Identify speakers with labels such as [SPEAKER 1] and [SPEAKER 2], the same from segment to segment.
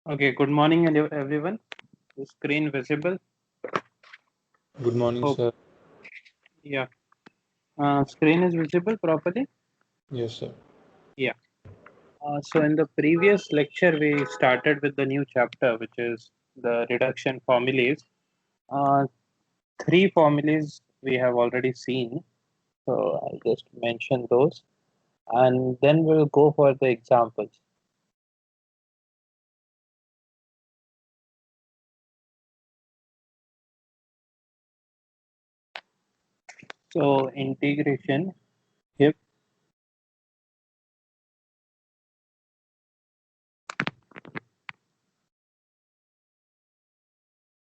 [SPEAKER 1] Okay, good morning everyone. The screen visible?
[SPEAKER 2] Good morning,
[SPEAKER 1] Oh,
[SPEAKER 2] sir.
[SPEAKER 1] yeah. Screen is visible properly?
[SPEAKER 2] Yes, sir.
[SPEAKER 1] Yeah. So in the previous lecture, we started with the new chapter, which is the reduction formulas. Uh, Three formulas we have already seen. So I'll just mention those, and then we'll go for the examples. So integration, if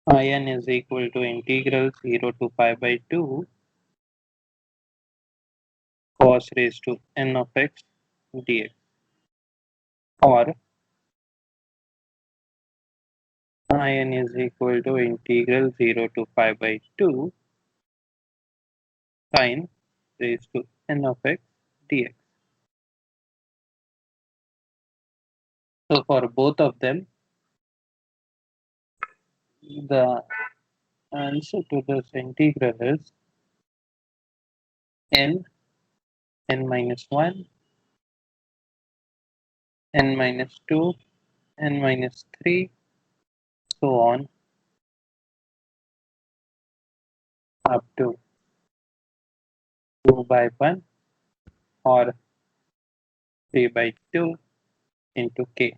[SPEAKER 1] in is equal to integral 0 to pi by 2 cos raised to n of x dx, or in is equal to integral 0 to pi by 2 sine raised to n of x dx. So for both of them, the answer to this integral is n, n minus 1, n minus 2, n minus 3, so on up to 2 by 1 or 3 by 2 into k,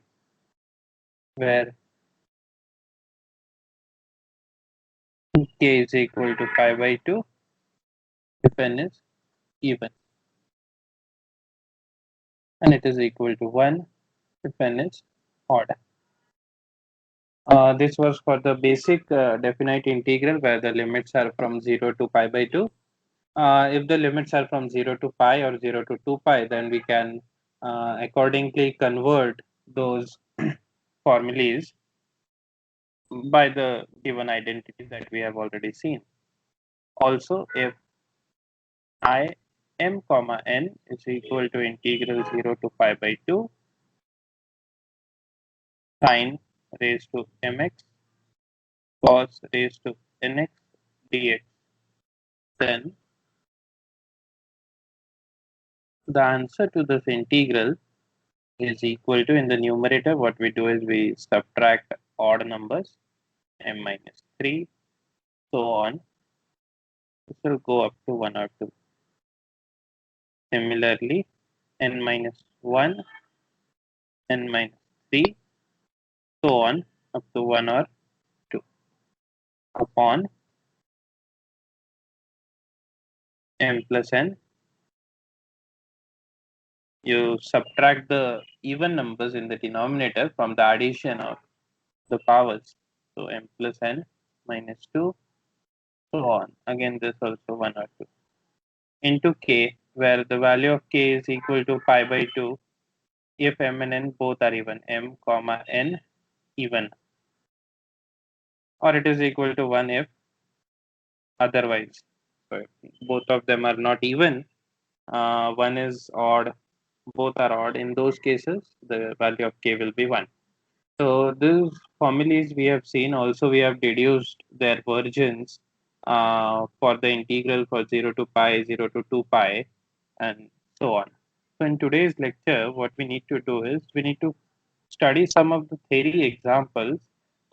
[SPEAKER 1] where k is equal to pi by 2 if n is even, and it is equal to 1 if n is odd. This was for the basic definite integral where the limits are from 0 to pi by 2. If the limits are from 0 to pi or 0 to 2 pi, then we can accordingly convert those formulas by the given identities that we have already seen. Also, if I m comma n is equal to integral 0 to pi by 2 sine raised to mx cos raised to nx dx, then the answer to this integral is equal to, in the numerator, what we do is we subtract odd numbers, m minus 3, so on. This will go up to 1 or 2. Similarly, n minus 1, n minus 3, so on up to 1 or 2 upon m plus n. You subtract the even numbers in the denominator from the addition of the powers. So m plus n minus 2, so on. Again, this also 1 or 2. Into k, where the value of k is equal to pi by 2 if m and n both are even, m comma n even, or it is equal to 1 if otherwise. So if both of them are not even, one is odd, both are odd, in those cases the value of k will be 1. So these formulas we have seen, also we have deduced their versions for the integral for 0 to pi, 0 to 2 pi, and so on. So in today's lecture, what we need to do is we need to study some of the theory examples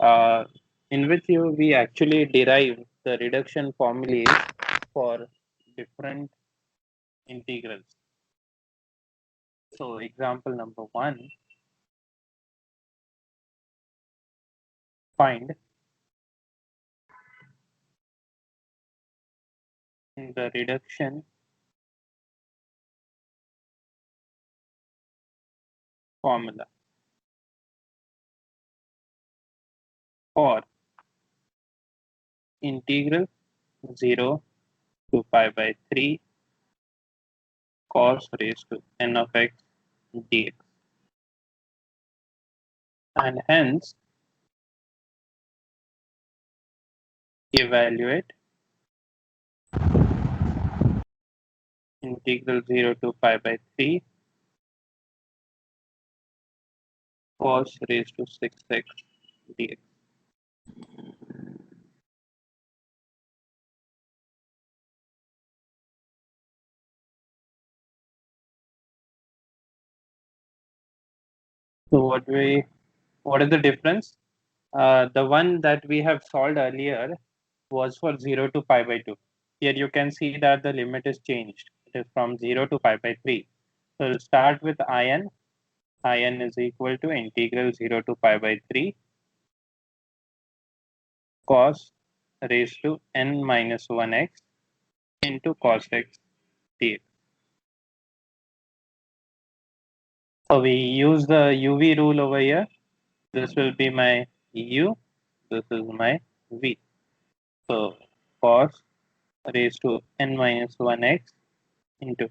[SPEAKER 1] uh, in which we actually derive the reduction formulas for different integrals. So example number 1, find the reduction formula for integral 0 to pi by 3 cos raised to n of x dx, and hence evaluate integral 0 to pi by 3 cos raised to 6x dx. So what is the difference? The one that we have solved earlier was for 0 to pi by 2. Here you can see that the limit is changed. It is from 0 to pi by 3. So we'll start with in. In is equal to integral 0 to pi by 3 cos raised to n minus 1x into cos x dx. So we use the UV rule over here. This will be my u. This is my v. So cos raised to n minus 1x into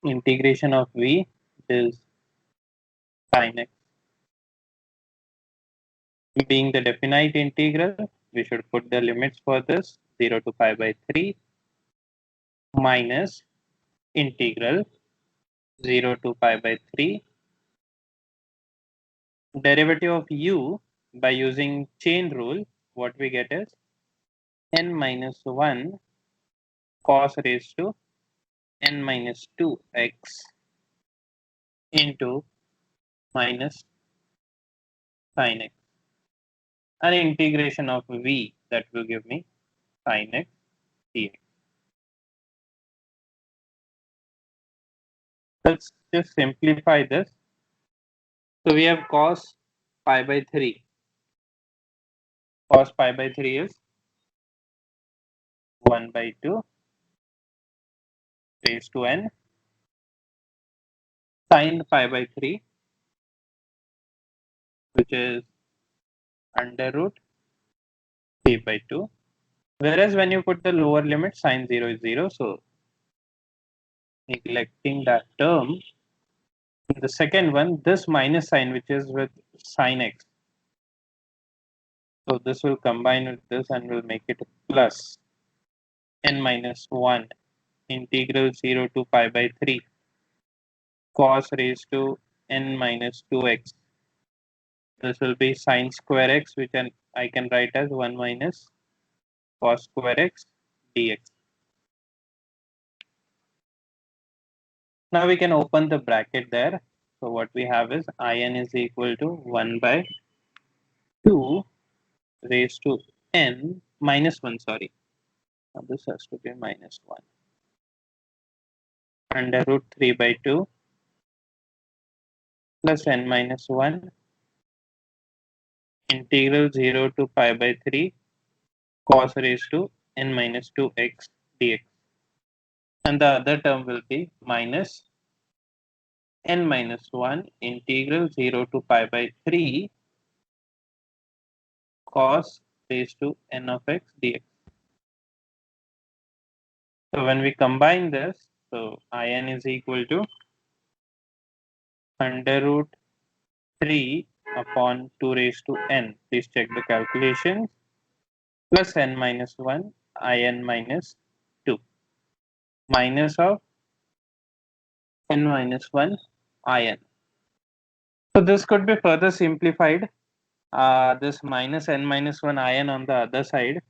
[SPEAKER 1] integration of v is sin x. Being the definite integral, we should put the limits for this 0 to pi by 3 minus integral 0 to pi by 3 derivative of u by using chain rule. What we get is n minus 1 cos raised to n minus 2x into minus sin x, and integration of v that will give me sin x dx. Let's just simplify this. So we have cos pi by 3. Cos pi by 3 is 1 by 2 raised to n. Sin pi by 3, which is under root 3 by 2. Whereas when you put the lower limit, sin 0 is 0. So neglecting that term, the second one, this minus sign, which is with sin x. So this will combine with this and will make it plus n minus 1 integral 0 to pi by 3 cos raised to n minus 2x. This will be sin square x, which I can write as 1 minus cos square x dx. Now we can open the bracket there. So what we have is in is equal to 1 by 2 raised to n minus 1, sorry. Now this has to be minus 1 under root 3 by 2 plus n minus 1 integral 0 to pi by 3 cos raised to n minus 2x dx. And the other term will be minus n minus 1 integral 0 to pi by 3 cos raised to n of x dx. So when we combine this, so in is equal to under root 3 upon 2 raised to n. Please check the calculations. Plus n minus 1 in minus 2 minus of n minus 1 in. So this could be further simplified. This minus n minus 1 in on the other side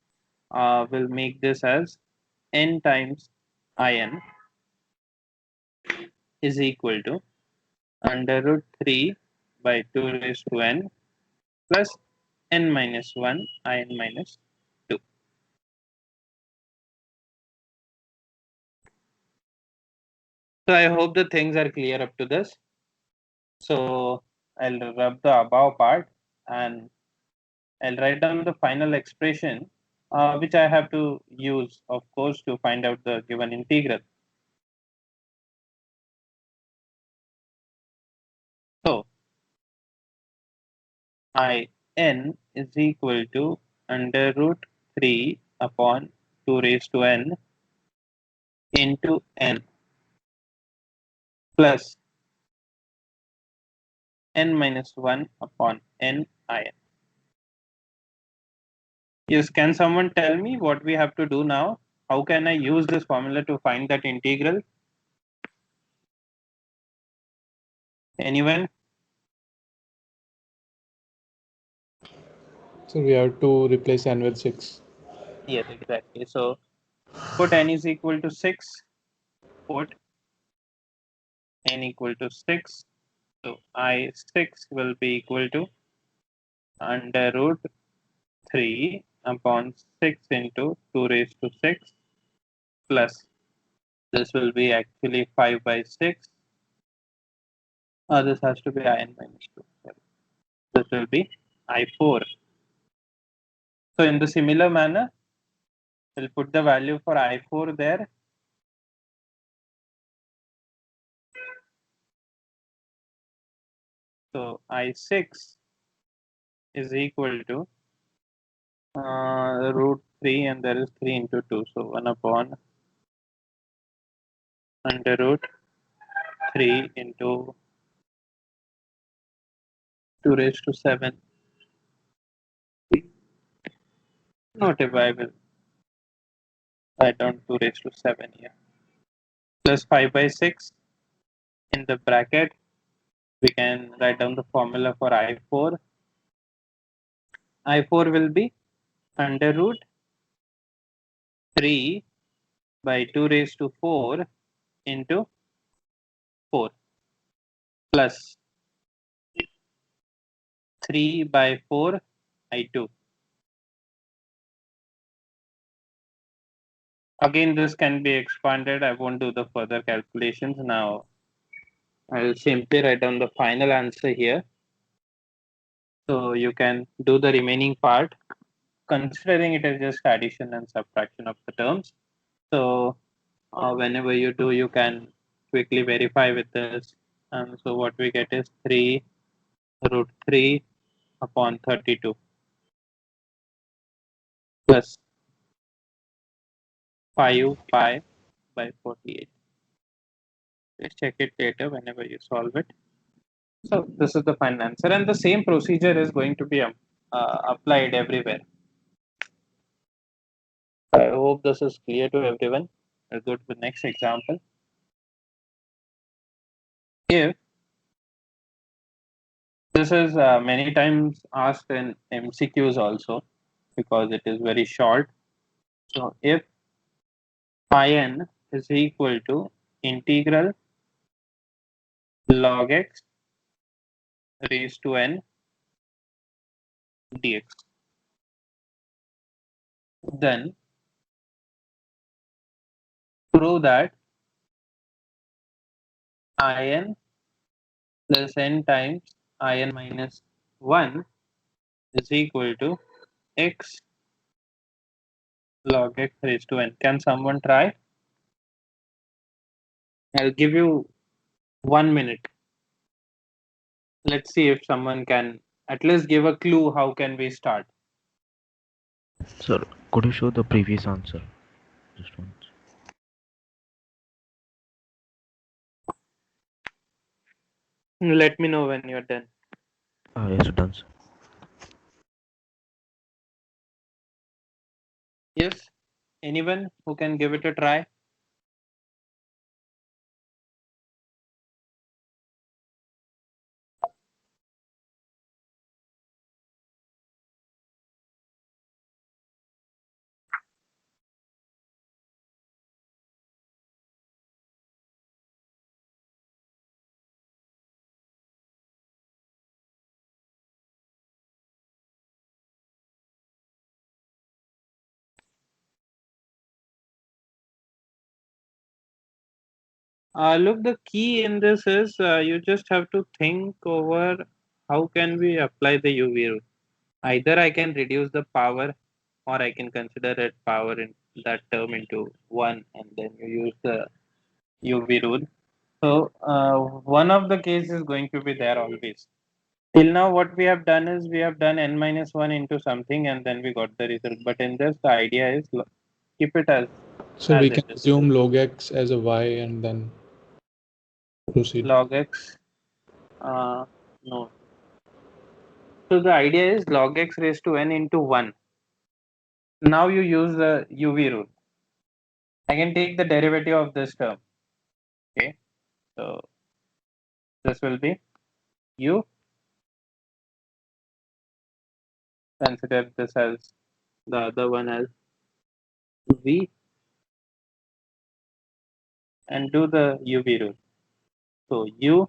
[SPEAKER 1] will make this as n times in is equal to under root 3 by 2 raised to n plus n minus 1 in minus 2. So I hope the things are clear up to this. So I'll rub the above part and I'll write down the final expression which I have to use, of course, to find out the given integral. So in is equal to under root 3 upon 2 raised to n into n plus n minus 1 upon n in. Yes, can someone tell me what we have to do now? How can I use this formula to find that integral? Anyone?
[SPEAKER 2] So we have to replace n with 6.
[SPEAKER 1] Yes, exactly. So put n is equal to 6. Put n equal to 6. So I6 will be equal to under root 3 upon 6 into 2 raised to 6 plus this will be actually 5 by 6. This has to be in minus 2. Sorry. This will be I4. So in the similar manner, we'll put the value for I4 there. So I6 is equal to root 3 and there is 3 into 2. So 1 upon under root 3 into 2 raised to 7. Not if I will write down 2 raised to 7 here. Plus 5 by 6 in the bracket. We can write down the formula for I4. I4 will be under root 3 by 2 raised to 4 into 4 plus 3 by 4 I2. Again, this can be expanded. I won't do the further calculations now. I'll simply write down the final answer here. So you can do the remaining part, considering it as just addition and subtraction of the terms. So whenever you do, you can quickly verify with this. And so what we get is 3 root 3 upon 32 plus 5 pi by 48. Just check it later whenever you solve it. So this is the final answer, and the same procedure is going to be applied everywhere. I hope this is clear to everyone. I'll go to the next example. If this is many times asked in MCQs also because it is very short. So if phi n is equal to integral log x raised to n dx, then prove that in plus n times in minus 1 is equal to x log x raised to n. Can someone try? I'll give you 1 minute. Let's see if someone can at least give a clue how can we start.
[SPEAKER 3] Sir, could you show the previous answer? Just once.
[SPEAKER 1] Let me know when you're done.
[SPEAKER 3] Yes, done, sir.
[SPEAKER 1] Yes? Anyone who can give it a try? Look, the key in this is you just have to think over how can we apply the UV rule. Either I can reduce the power or I can consider it power in that term into 1 and then you use the UV rule. So one of the cases is going to be there always. Till now what we have done is we have done n minus 1 into something and then we got the result. But in this the idea is keep it
[SPEAKER 2] So
[SPEAKER 1] as
[SPEAKER 2] we
[SPEAKER 1] it
[SPEAKER 2] can
[SPEAKER 1] is.
[SPEAKER 2] assume log x as a y and then proceed.
[SPEAKER 1] Log x no. So the idea is log x raised to n into 1. Now you use the UV rule. I can take the derivative of this term. Okay. So this will be u Consider this as the other one as v and do the UV rule. So u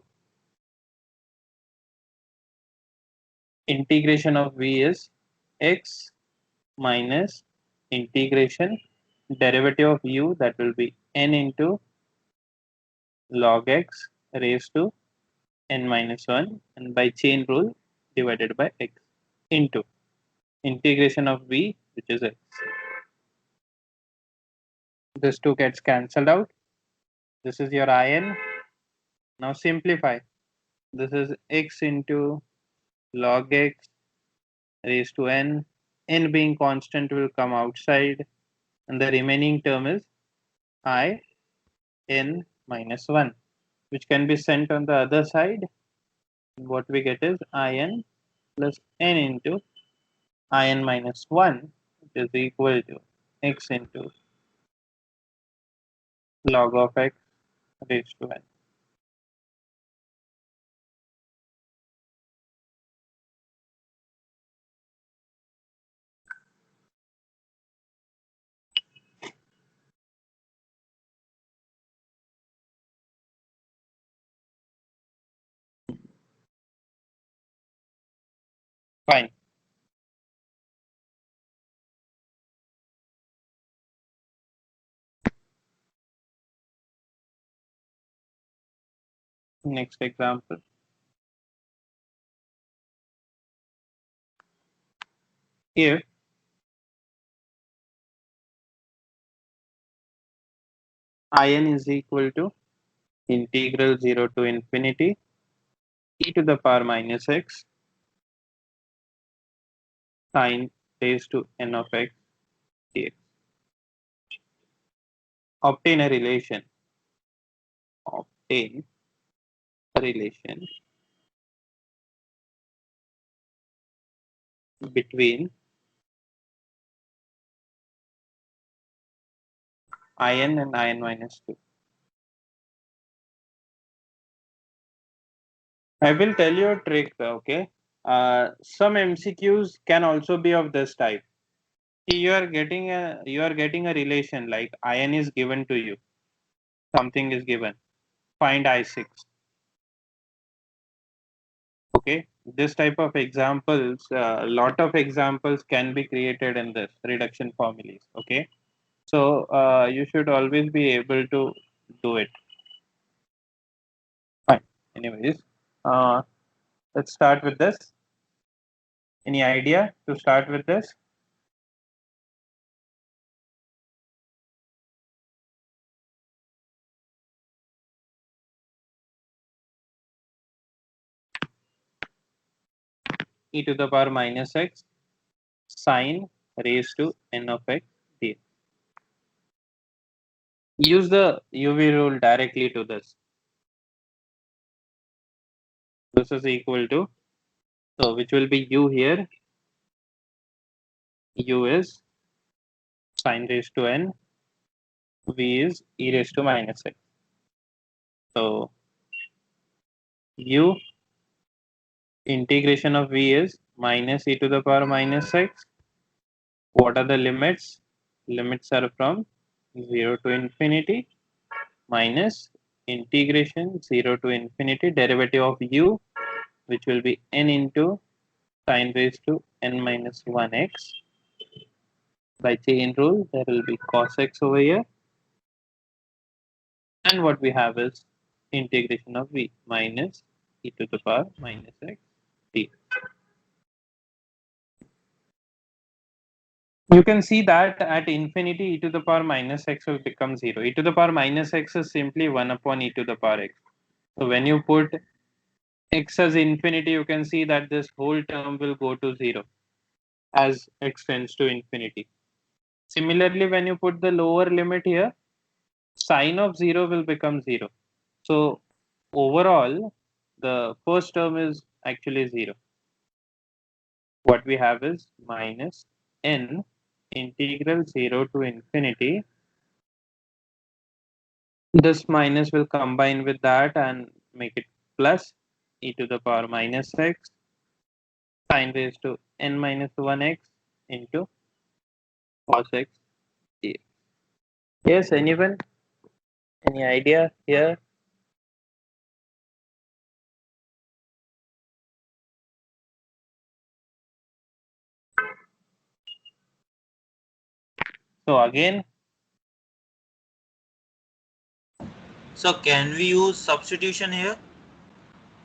[SPEAKER 1] integration of v is x minus integration derivative of u, that will be n into log x raised to n minus 1, and by chain rule divided by x into integration of v, which is x. This 2 gets cancelled out. This is your in. Now simplify. This is x into log x raised to n. N being constant will come outside, and the remaining term is I n minus 1, which can be sent on the other side. What we get is in plus n into in minus 1, which is equal to x into log of x raised to n. Fine. Next example. If in is equal to integral 0 to infinity e to the power minus x sine raised to n of x dx. Obtain a relation. Obtain a relation between in and in minus 2. I will tell you a trick, okay? Some MCQs can also be of this type. You are getting a relation like in is given to you. Something is given. Find I6. Okay, this type of examples, a lot of examples can be created in this reduction formulas. Okay, so you should always be able to do it. Fine. Anyways, uh, let's start with this. Any idea to start with this? E to the power minus x sine raised to n of x dx. Use the UV rule directly to this. This is equal to, so which will be u here. U is sine raised to n. V is e raised to minus x. So u integration of v is minus e to the power minus x. What are the limits? Limits are from 0 to infinity minus integration 0 to infinity derivative of u, which will be n into sine raised to n minus 1x. By chain rule, there will be cos x over here. And what we have is integration of v minus e to the power minus x d. You can see that at infinity e to the power minus x will become 0. E to the power minus x is simply 1 upon e to the power x. So when you put x as infinity, you can see that this whole term will go to 0 as x tends to infinity. Similarly, when you put the lower limit here, sine of 0 will become 0. So overall, the first term is actually 0. What we have is minus n integral 0 to infinity. This minus will combine with that and make it plus e to the power minus x sine raised to n minus 1x into cos x dx. Yes, anyone? Any idea here? So again,
[SPEAKER 4] So can we use substitution here?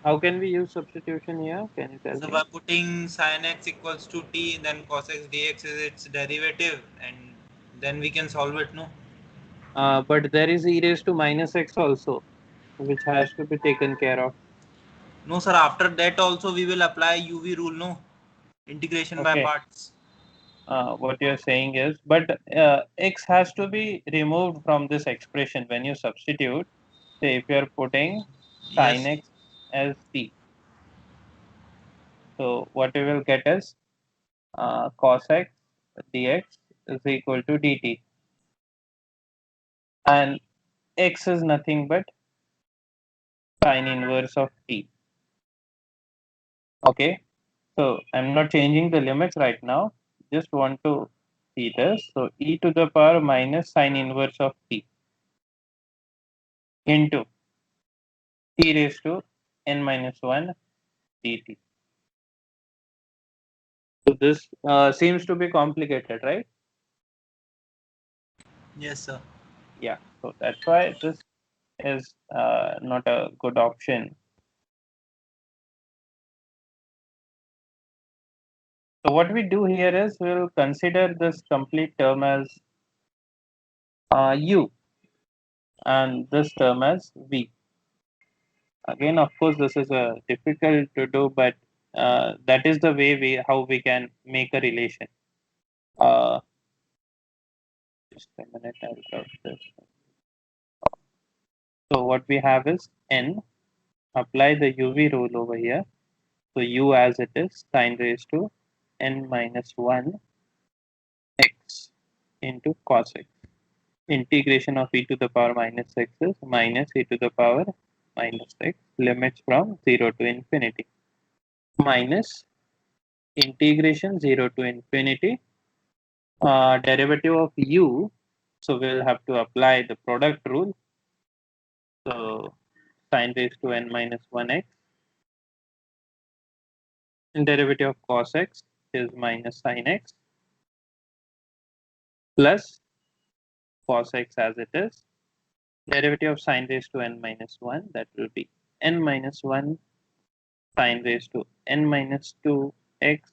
[SPEAKER 1] how can we use substitution here? Can you tell
[SPEAKER 4] So
[SPEAKER 1] me?
[SPEAKER 4] by putting sin x equals to t, then cos x dx is its derivative, and then we can solve it, no?
[SPEAKER 1] But there is e raised to minus x also, which has to be taken care of.
[SPEAKER 4] No, sir. After that also we will apply UV rule, no? Integration by
[SPEAKER 1] Okay.
[SPEAKER 4] parts.
[SPEAKER 1] What you're saying is, but x has to be removed from this expression when you substitute. Say if you're putting
[SPEAKER 4] Yes.
[SPEAKER 1] sin x as t, so what we will get is cos x dx is equal to dt, and x is nothing but sin inverse of t. Okay, so I'm not changing the limits right now. Just want to see this. So e to the power minus sin inverse of t into t raised to n minus 1 dt. So this seems to be complicated, right?
[SPEAKER 4] Yes, sir.
[SPEAKER 1] Yeah. So that's why this is not a good option. So what we do here is we'll consider this complete term as u and this term as v. Again, of course, this is difficult to do, but that is the way how we can make a relation. Uh, just a minute, I'll drop this. So what we have is n. Apply the UV rule over here. So u as it is sin raised to n minus 1 x into cos x. Integration of e to the power minus x is minus e to the power minus x. Limits from 0 to infinity. Minus integration 0 to infinity. Derivative of u. So we'll have to apply the product rule. So sin raised to n minus 1 x. And derivative of cos x is minus sin x plus cos x as it is. Derivative of sin raised to n minus 1, that will be n minus 1 sin raised to n minus 2 x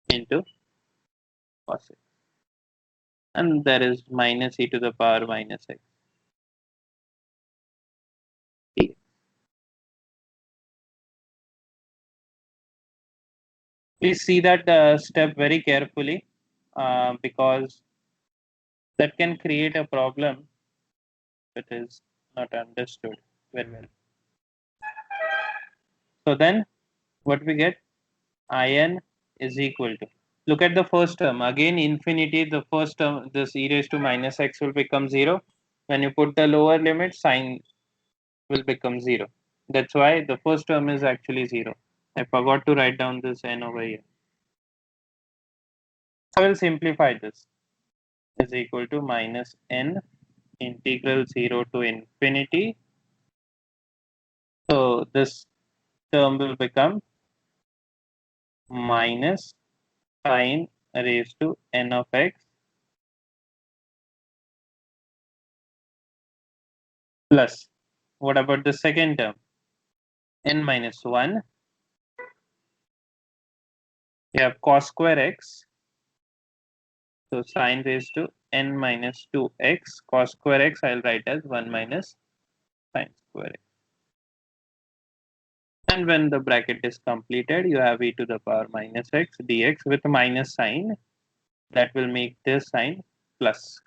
[SPEAKER 1] into cos x. And there is minus e to the power minus x. Please see that step very carefully because that can create a problem if it is not understood very well. So then what we get, in is equal to, look at the first term, again infinity, the first term, this e raised to minus x will become 0. When you put the lower limit, sign will become 0. That's why the first term is actually 0. I forgot to write down this n over here. I will simplify this. Is equal to minus n integral 0 to infinity. So this term will become minus sin raised to n of x plus, what about the second term? N minus 1. You have cos square x. So sin raised to n minus 2x. Cos square x I'll write as 1 minus sin square x. And when the bracket is completed, you have e to the power minus x dx with minus sign. That will make this sign plus.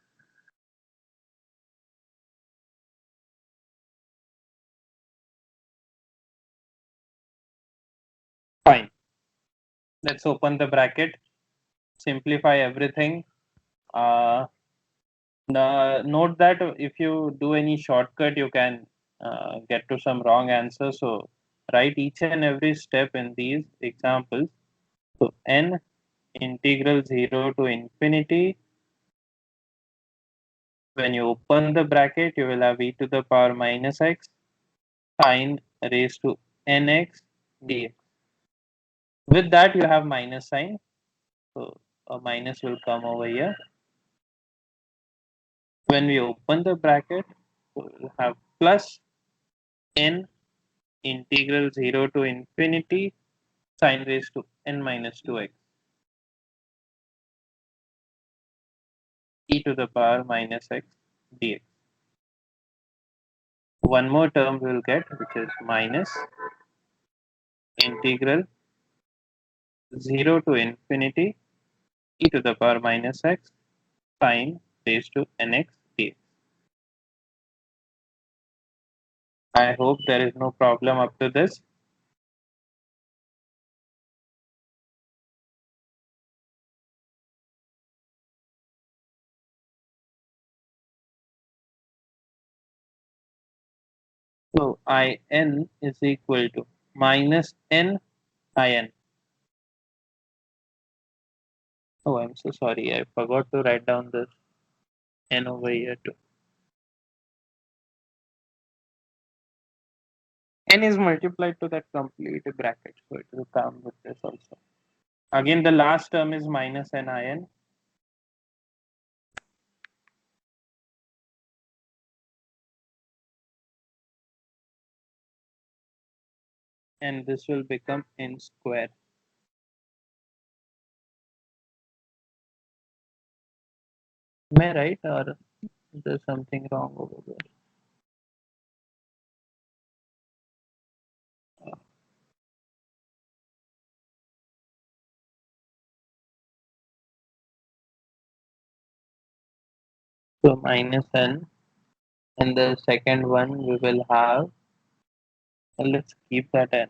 [SPEAKER 1] Fine. Let's open the bracket. Simplify everything. Note that if you do any shortcut, you can get to some wrong answer. So write each and every step in these examples So n integral 0 to infinity. When you open the bracket, you will have e to the power minus x sine raised to nx dx. With that, you have minus sign. So a minus will come over here. When we open the bracket, we will have plus n integral 0 to infinity sine raised to n minus 2x e to the power minus x dx. One more term we will get, which is minus integral 0 to infinity e to the power minus x sine raised to nx dx. I hope there is no problem up to this. So in is equal to minus n in. Oh, I'm so sorry. I forgot to write down this n over here too. N is multiplied to that complete bracket, so it will come with this also. Again, the last term is minus n in. And this will become n square. Am I right, or there's something wrong over there? So minus n, and the second one we will have. Well, let's keep that n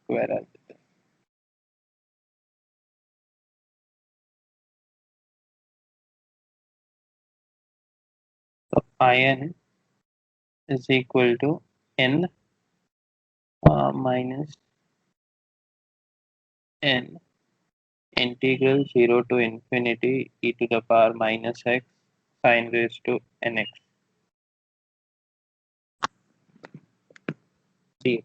[SPEAKER 1] square as it is. So in is equal to n minus n integral 0 to infinity e to the power minus x sine raised to nx dx.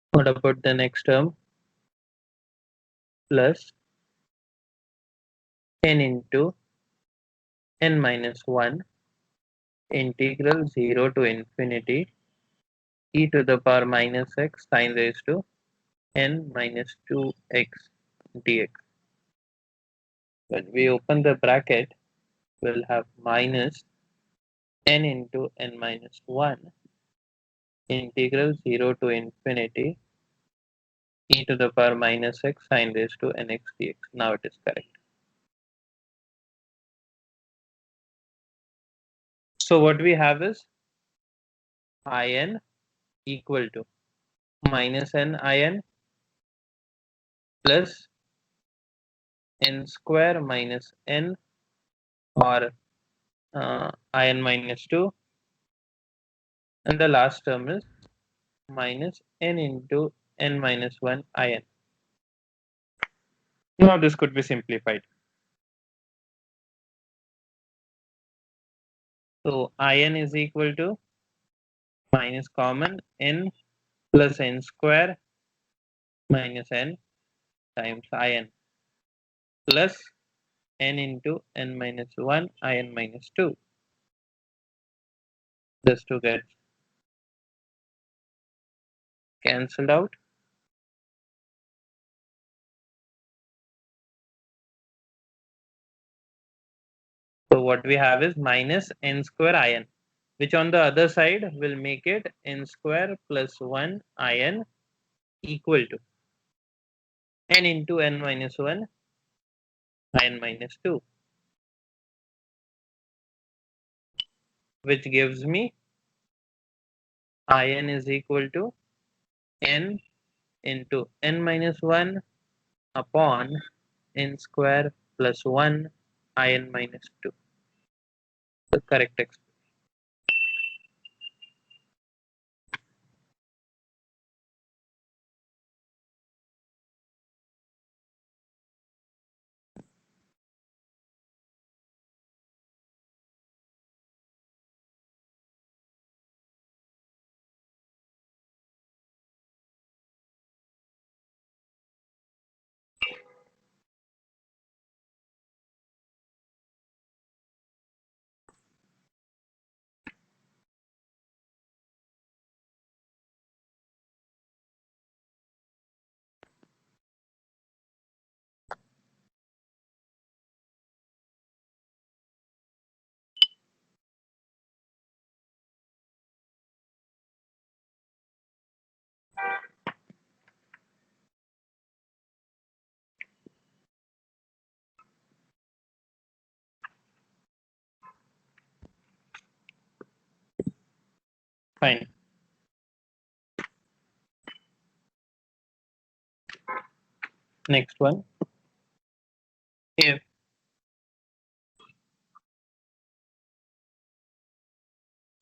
[SPEAKER 1] What about the next term? Plus n into n minus 1 integral 0 to infinity e to the power minus x sine raised to n minus 2x dx. When we open the bracket, we'll have minus n into n minus 1 integral 0 to infinity e to the power minus x sine raised to nx dx. Now it is correct. So what we have is in equal to minus n in plus n square minus n or in minus 2, and the last term is minus n into n minus 1 in. Now this could be simplified. So in is equal to minus common n plus n square minus n times in plus n into n minus 1 in minus 2. This to get cancelled out. So what we have is minus n square in, which on the other side will make it n square plus 1 in equal to n into n minus 1 in minus 2, which gives me in is equal to n into n minus 1 upon n square plus 1 in minus 2. The correct expression. Fine. Next one. If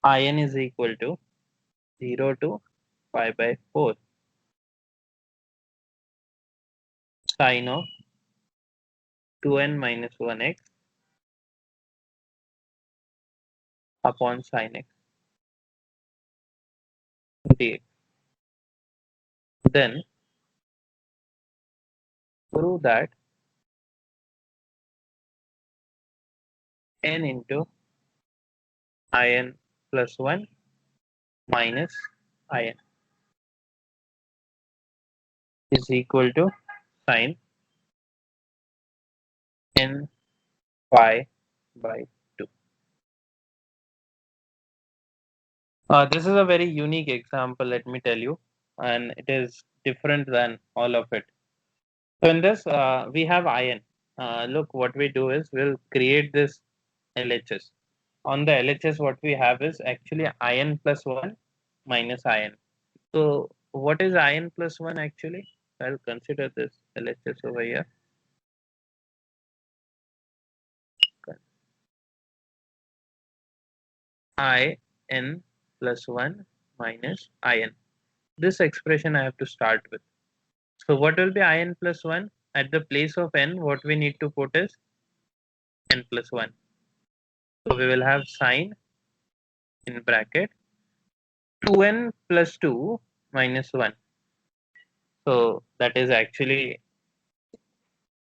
[SPEAKER 1] in is equal to 0 to pi by 4 sine of 2n minus 1x upon sine x dx, then prove that n into in plus 1 minus in is equal to sine n pi by 2. This is a very unique example, let me tell you, and it is different than all of it. So in this, we have in. Look, what we do is we'll create this LHS. On the LHS, what we have is actually in plus 1 minus in. So what is in plus 1 actually? I'll consider this LHS over here. In plus 1 minus in. This expression I have to start with. So what will be in plus 1? At the place of n, what we need to put is n plus 1. So we will have sine in bracket 2n plus 2 minus 1. So that is actually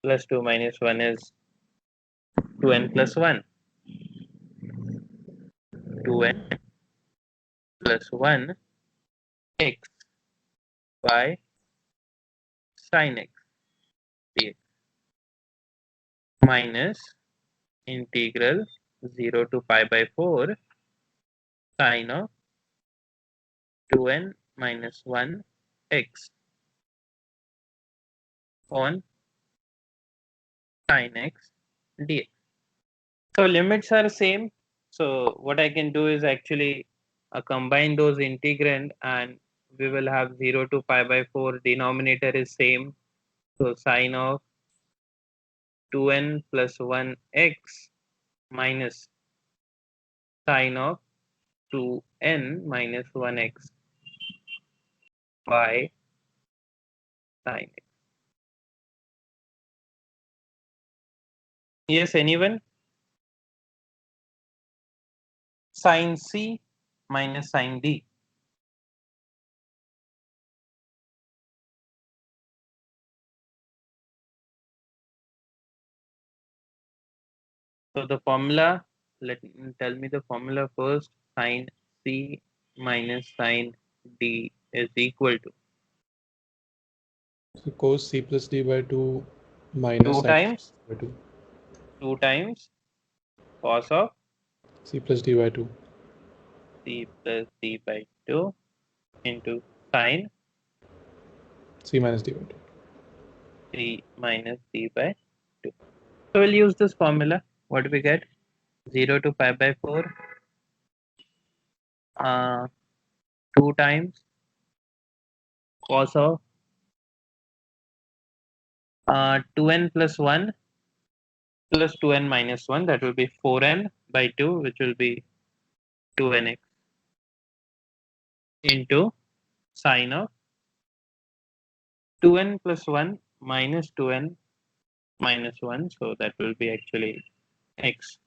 [SPEAKER 1] plus 2 minus 1 is 2n plus 1. 2n plus 1 x by sine x dx minus integral 0 to pi by 4 sine of 2n minus 1 x on sine x dx. So limits are same. So what I can do is actually combine those integrand, and we will have 0 to pi by 4 denominator is same. So sine of 2n plus 1 x minus sine of 2n minus 1 x by sine x. Yes, anyone? Sine c minus sine d. So the formula, tell me the formula first. Sine c minus sine d is equal to
[SPEAKER 2] So cos c plus d by 2 minus
[SPEAKER 1] 2
[SPEAKER 2] sin
[SPEAKER 1] times
[SPEAKER 2] by 2.
[SPEAKER 1] 2 times cos of
[SPEAKER 2] C plus d by 2.
[SPEAKER 1] c plus d by 2 into sine
[SPEAKER 2] C minus d by 2.
[SPEAKER 1] c minus d by 2. So we'll use this formula. What do we get? 0 to pi by 4 2 times cos of 2n plus 1 plus 2n minus 1, that will be 4n by 2, which will be 2nx into sine of 2n plus 1 minus 2n minus 1, so that will be actually x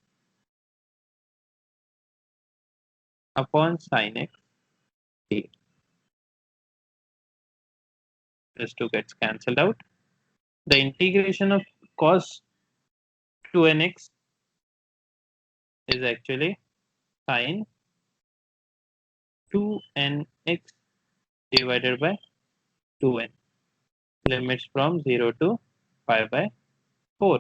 [SPEAKER 1] upon sine x d. This 2 gets cancelled out. The integration of cos 2nx is actually sine 2nx divided by 2n. Limits from 0 to pi by 4.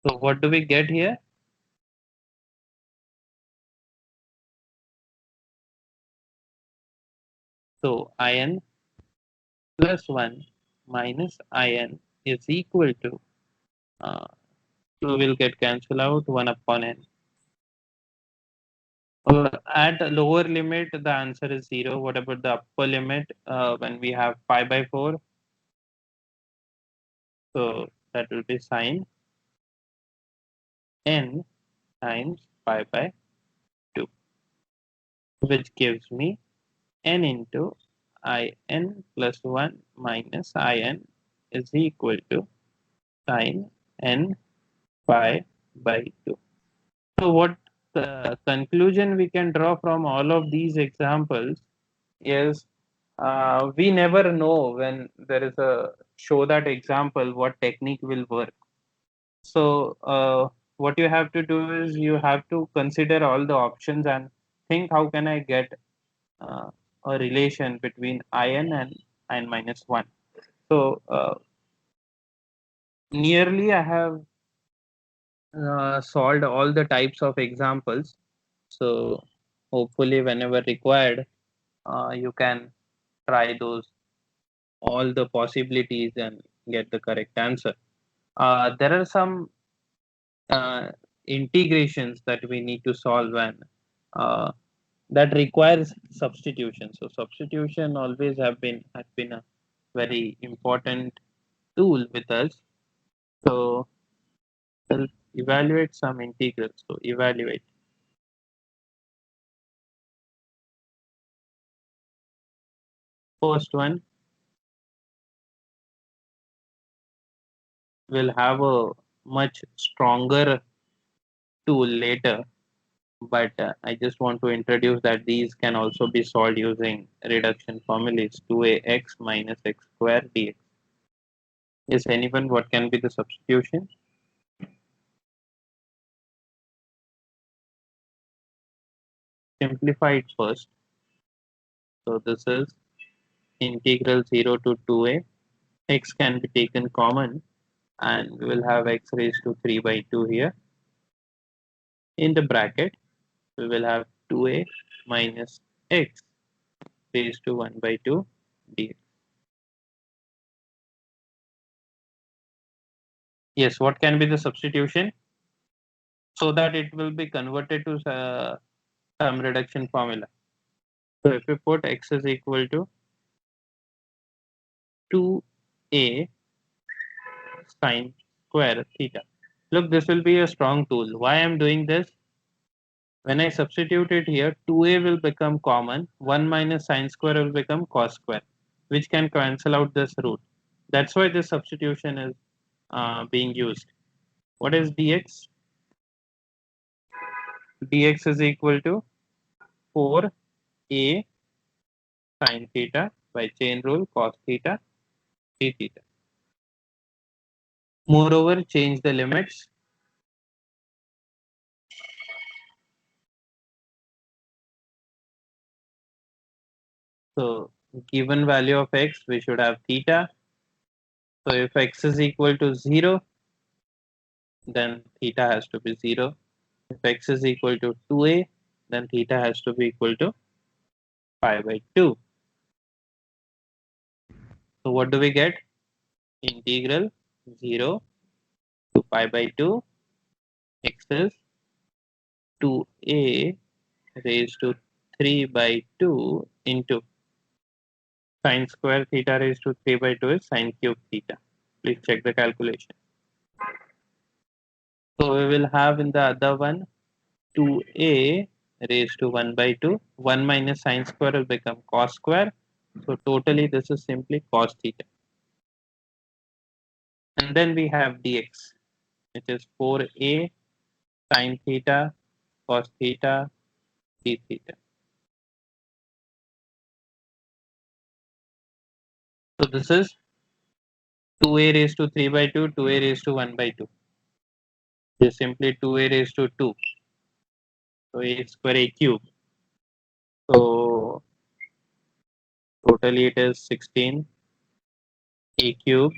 [SPEAKER 1] So what do we get here? So in plus 1 minus in is equal to 2 will get cancelled out, 1 upon n. At lower limit, the answer is 0. What about the upper limit when we have pi by 4? So that will be sine n times pi by 2, which gives me n into in plus 1 minus in is equal to sine n pi by 2. So what the conclusion we can draw from all of these examples is we never know when there is a show that example what technique will work. So what you have to do is you have to consider all the options and think how can I get uh, a relation between in and in minus 1. So nearly I have solved all the types of examples. So hopefully whenever required, you can try those all the possibilities and get the correct answer. There are some integrations that we need to solve and that requires substitution. So substitution always has been a very important tool with us. So we'll evaluate some integrals. So evaluate. First one will have a much stronger tool later, but I just want to introduce that these can also be solved using reduction formulas 2ax minus x square dx. Is anyone what can be the substitution? Simplify it first. So this is integral 0 to 2a. X can be taken common and we will have x raised to 3 by 2 here. In the bracket, we will have 2a minus x raised to 1 by 2 dx. Yes, what can be the substitution? So that it will be converted to some reduction formula. So if we put x is equal to 2a sine square theta. Look, this will be a strong tool. Why I'm doing this? When I substitute it here, 2a will become common, 1 minus sine square will become cos square, which can cancel out this root. That's why this substitution is being used. What is dx? Dx is equal to 4a sine theta by chain rule cos theta d theta. Moreover, change the limits. So given value of x, we should have theta. So if x is equal to 0, then theta has to be 0. If x is equal to 2a, then theta has to be equal to pi by 2. So what do we get? Integral 0 to pi by 2 x is 2a raised to 3 by 2 into sine square theta raised to 3 by 2 is sine cube theta. Please check the calculation. So we will have in the other one 2a raised to 1 by 2. 1 minus sine square will become cos square. So totally this is simply cos theta. And then we have dx, which is 4a sine theta cos theta d theta. So this is 2a raised to 3 by 2, 2a raised to 1 by 2. This is simply 2a raised to 2. So a square a cube. So totally it is 16 a cube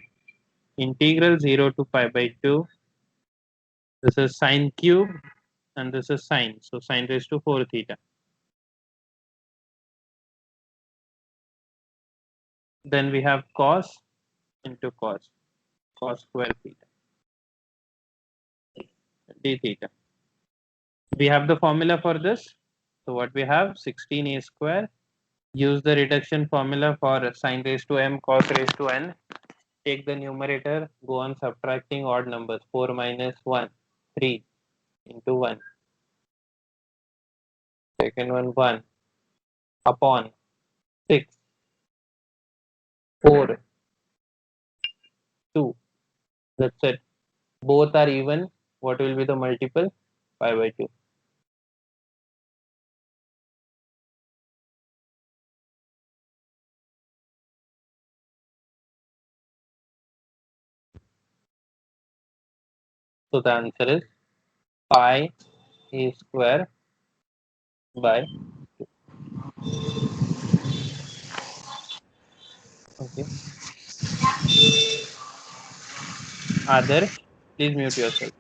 [SPEAKER 1] integral 0 to pi by 2. This is sine cube and this is sine. So sine raised to 4 theta. Then we have cos into cos square theta. d theta. We have the formula for this. So what we have 16a square. Use the reduction formula for sine raised to m cos raised to n. Take the numerator, go on subtracting odd numbers. 4 minus 1, 3 into 1. Second one 1 upon 6, 4, 2. That's it. Both are even. What will be the multiple? Pi by 2. So the answer is pi a square by 2. Okay. Adarsh, please mute yourself.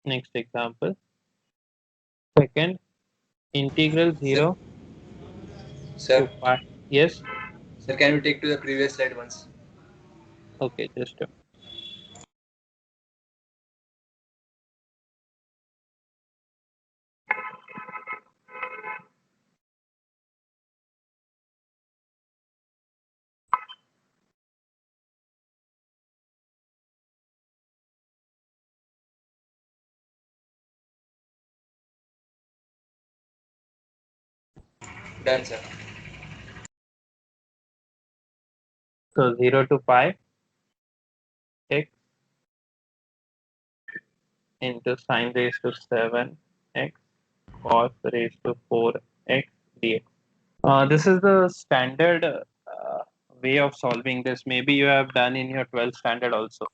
[SPEAKER 1] Next example. Second, integral 0 to
[SPEAKER 5] Sir,
[SPEAKER 1] pi. Yes.
[SPEAKER 5] sir, can you take to the previous slide once?
[SPEAKER 1] Okay, just a
[SPEAKER 5] Done, sir.
[SPEAKER 1] So 0 to pi x into sine raised to 7x cos raised to 4x dx. This is the standard way of solving this. Maybe you have done in your 12th standard also.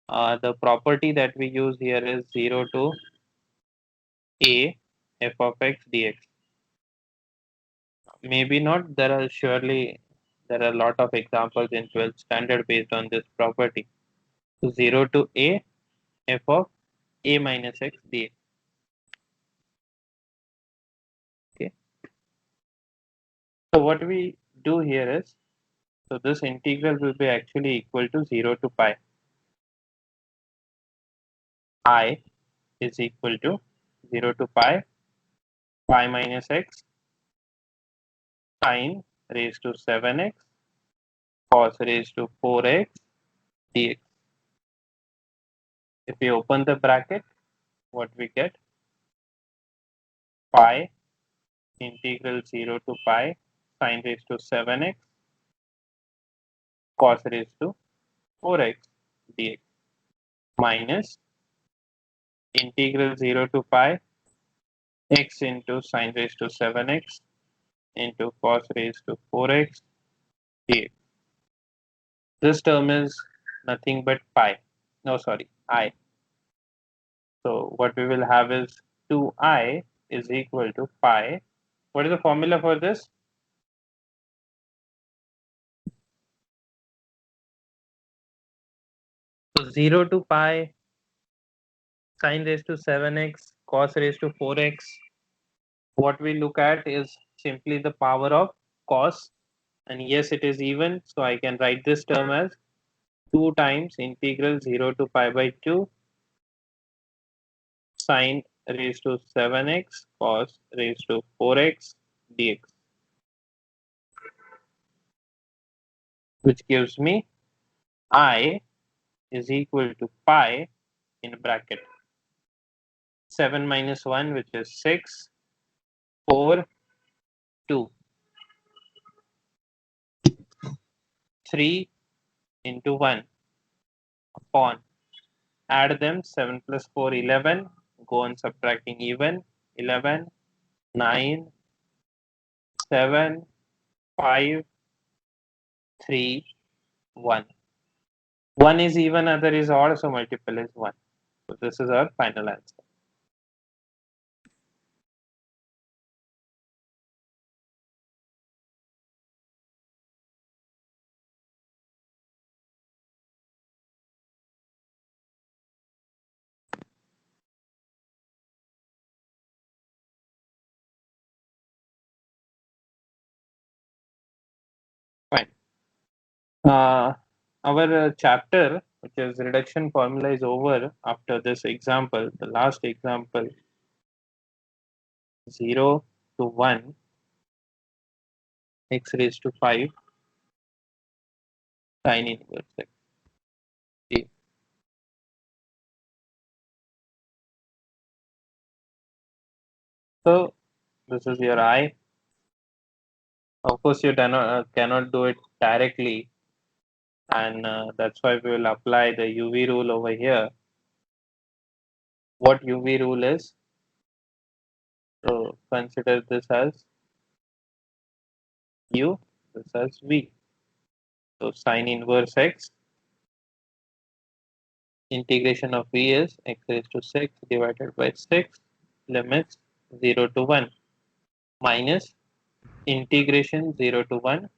[SPEAKER 1] The property that we use here is 0 to a f of x dx. Maybe not. There are a lot of examples in 12th standard based on this property. So 0 to a f of a minus x dx. Okay. So what we do here is, so this integral will be actually equal to 0 to pi. I is equal to 0 to pi minus x sine raised to 7x cos raised to 4x dx. If we open the bracket, what we get? Pi integral 0 to pi sine raised to 7x cos raised to 4x dx minus integral 0 to pi x into sine raised to 7x into cos raised to 4x dx. This term is nothing but pi. No, sorry, I. So what we will have is 2i is equal to pi. What is the formula for this? So 0 to pi sine raised to 7x cos raised to 4x. What we look at is simply the power of cos, and yes, it is even, so I can write this term as 2 times integral 0 to pi by 2 sine raised to 7x cos raised to 4x dx, which gives me I is equal to pi in bracket 7 minus 1, which is 6, 4, 2, 3 into 1 upon, add them, 7 plus 4, 11, go on subtracting even, 11, 9, 7, 5, 3, 1. 1 is even, other is odd, so multiple is 1. So this is our final answer. Our chapter, which is reduction formula, is over after this example. The last example, 0 to 1 x raised to 5 sine inverse x. Okay. So this is your I. Of course, you cannot do it directly, and that's why we will apply the UV rule over here. What UV rule is? So consider this as U, this as V. So sine inverse x, integration of V is x raised to 6 divided by 6, limits 0 to 1, minus integration 0 to 1,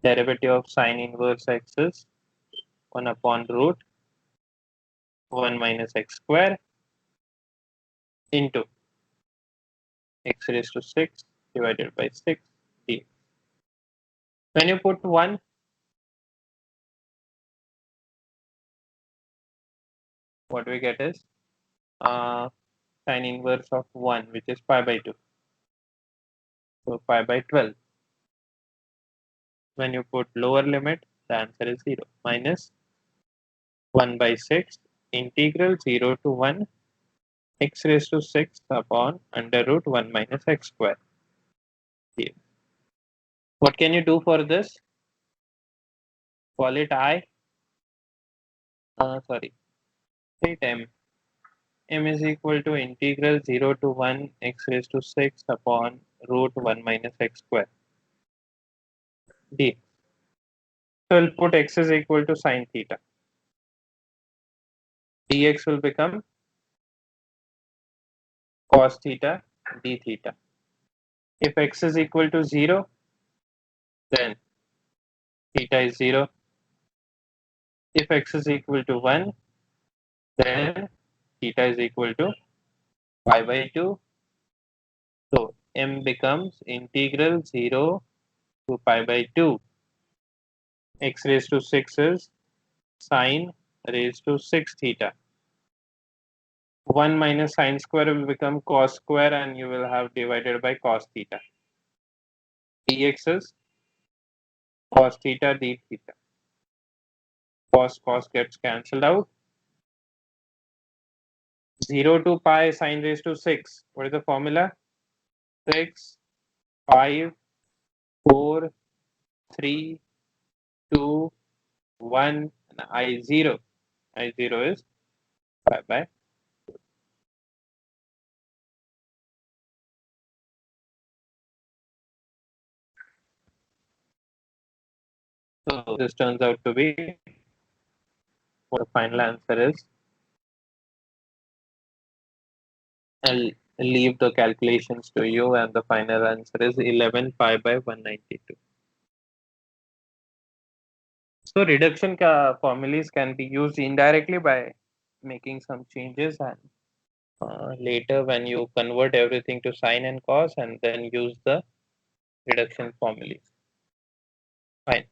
[SPEAKER 1] derivative of sine inverse x is 1 upon root 1 minus x square into x raised to 6 divided by 6 dx. When you put 1, what we get is sine inverse of 1, which is pi by 2. So pi by 12. When you put lower limit, the answer is 0, minus 1 by 6 integral 0 to 1 x raised to 6 upon under root 1 minus x square. What can you do for this? Call it I. Sorry. Take m. M is equal to integral 0 to 1 x raised to 6 upon root 1 minus x square. D. So we'll put x is equal to sine theta. Dx will become cos theta d theta. If x is equal to 0, then theta is 0. If x is equal to 1, then theta is equal to pi by 2. So m becomes integral 0 to pi by 2. X raised to 6 is sine raised to 6 theta. 1 minus sine square will become cos square, and you will have divided by cos theta. Dx is cos theta d theta. Cos gets cancelled out. 0 to pi sine raised to 6. What is the formula? 6, 5, 4, 3, 2, 1, and I0. I0 is pi by. So this turns out to be what the final answer is. I'll leave the calculations to you, and the final answer is 11 pi by 192. So reduction formulas can be used indirectly by making some changes, and later when you convert everything to sine and cos, and then use the reduction formulas. Fine.